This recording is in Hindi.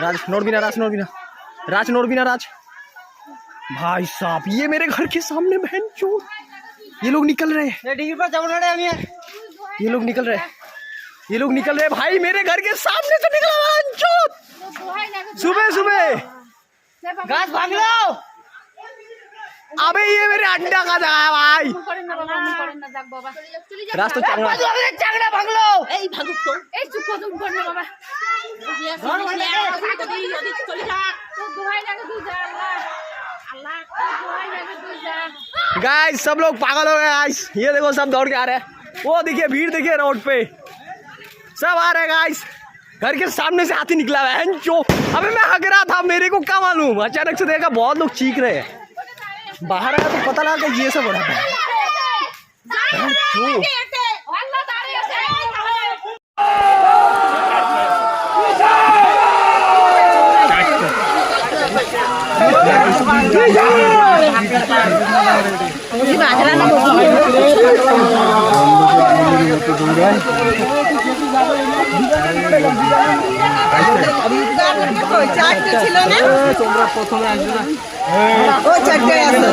राज नोट भी ना, राज नोट भी ना, राज नोट भी ना, राज भाई साहब ये मेरे घर के सामने बहन चोर, ये लोग निकल रहे हैं, ये लोग निकल रहे हैं, ये लोग निकल रहे भाई मेरे घर के सामने से निकला बहन चोर। सुबह सुबह गाछ भाग लो। अबे ये मेरे अंडा का था भाई। रास्ता चांगड़ा भाग लो। गाइस सब लोग पागल हो गए गाइस, ये देखो सब दौड़ के आ रहे हैं, वो देखिए भीड़ देखिए रोड पे सब आ रहे हैं गाइस। घर के सामने से हाथी निकला है जो, अबे मैं हग रहा था, मेरे को क्या मालूम, अचानक से देखा बहुत लोग चीख रहे हैं, बाहर आया तो पता लगा कि ये सब हो रहा था। তোমরা প্রথমে আসবে না, ও চারটে আছে।